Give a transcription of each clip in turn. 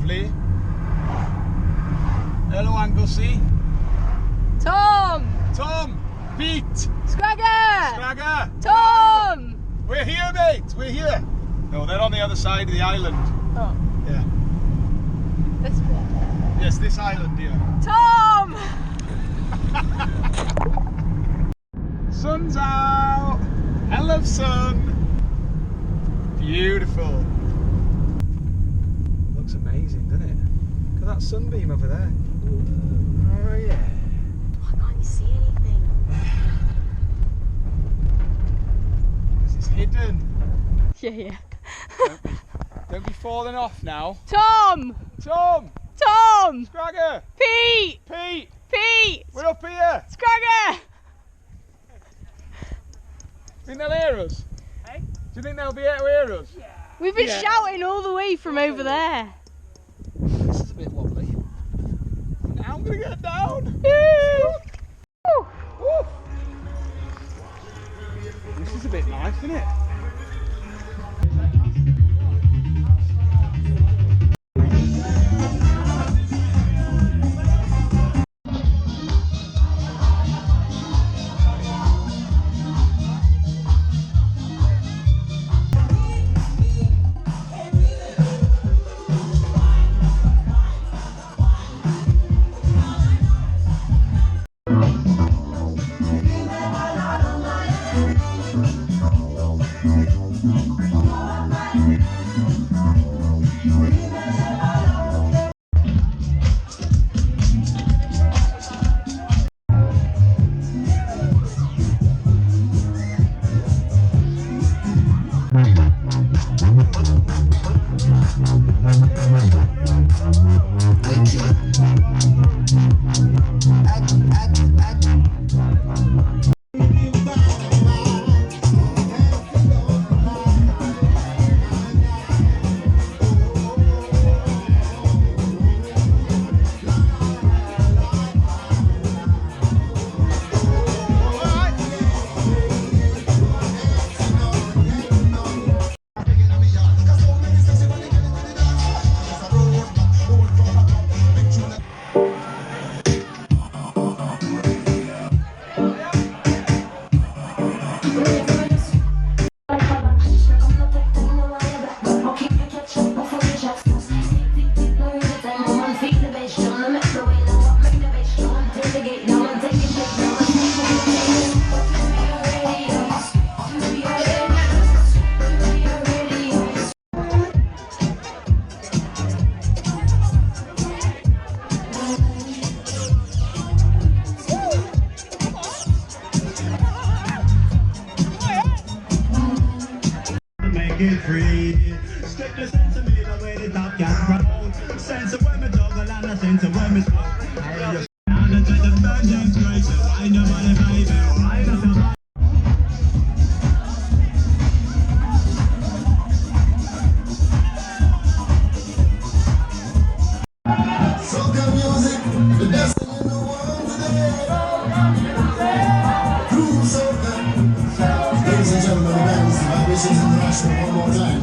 lovely. Hello, Anglesey. Tom! Tom! Pete! Scragger! Scragger! Tom! We're here, mate! We're here! No, they're on the other side of the island. Oh. Yeah. This bit. Yes, this island here. Tom! Sun's out! Hell of sun! Beautiful. Looks amazing, doesn't it? Look at that sunbeam over there. Oh yeah. Why can't you see anything? Because it's hidden. Yeah. Don't be falling off now. Tom! Tom! Tom! Scragger! Pete! Pete! Pete! We're up here! Scragger! Think they'll hear us? Hey? Do you think they'll be able to hear us? Yeah. We've been shouting all the way from over there. This is a bit wobbly. Now I'm gonna get down. Woo! Woo. This is a bit nice, isn't it? Get free. Stick the sense of me the way the top can roll. Sense of when me juggle and a sense of when me smoke. And I try to burn them straight. So why nobody baby? Why not somebody? Soca music, the best thing in the world today. Groove soca. Ladies and gentlemen, the bands, the vibrations international, one more time.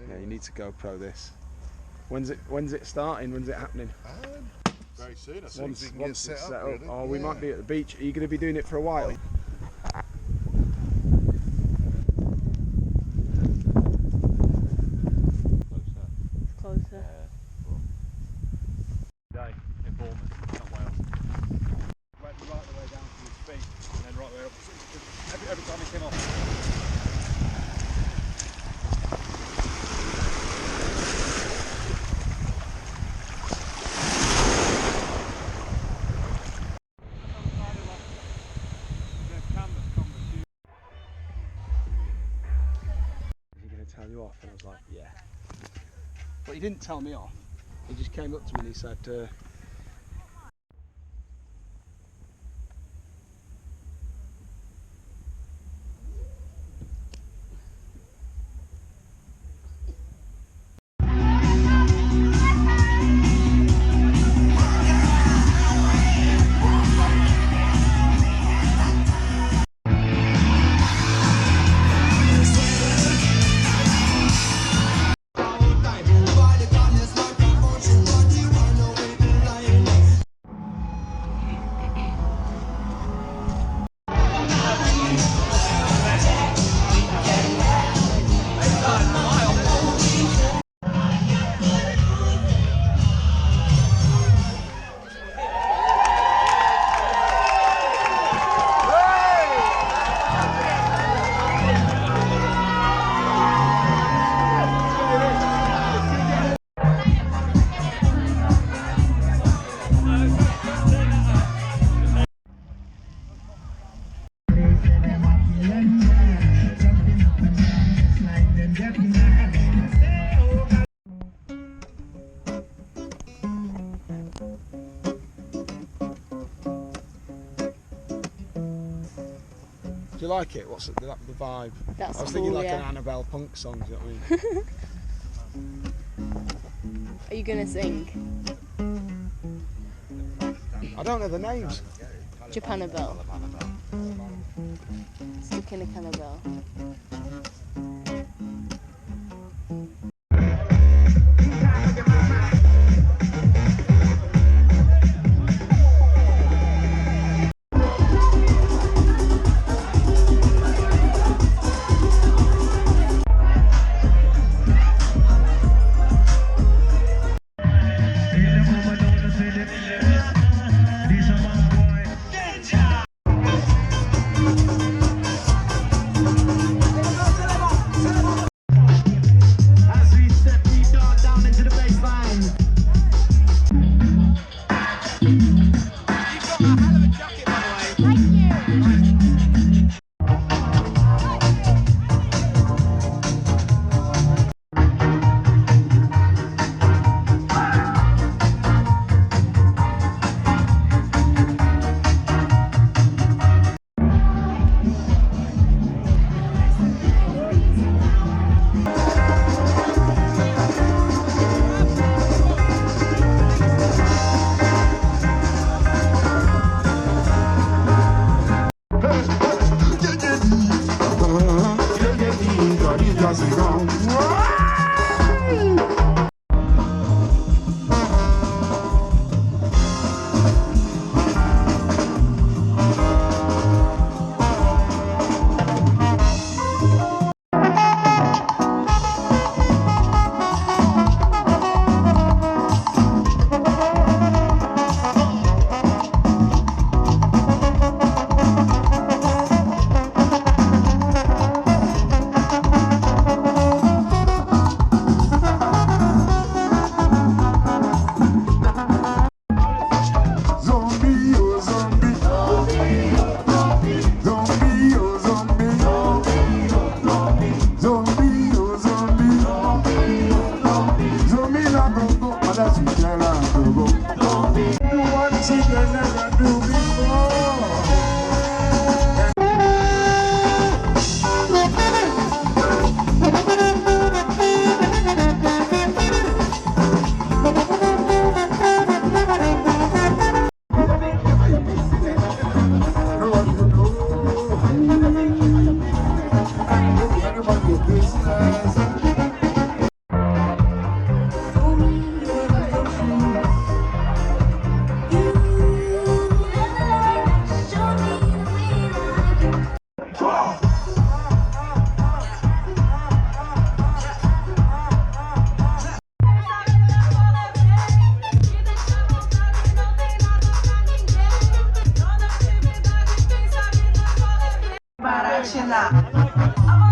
Yeah, you need to GoPro this. When's it starting? When's it happening? Very soon, as soon as we can get set up. Really. Oh, we might be at the beach. Are you going to be doing it for a while? Closer. Today in Bournemouth, not Wales. Went right the way down to his feet and then right the way up. Every time he came off. Tell you off, and I was like, yeah. But he didn't tell me off. He just came up to me and he said, you like it? What's the vibe? That's I was thinking cool, like yeah. an Annabelle punk song, do you know what I mean? Are you gonna sing? I don't know the names. Japanabelle. Stuck in a cannabelle. As we step deep down into the baseline. Maracanã.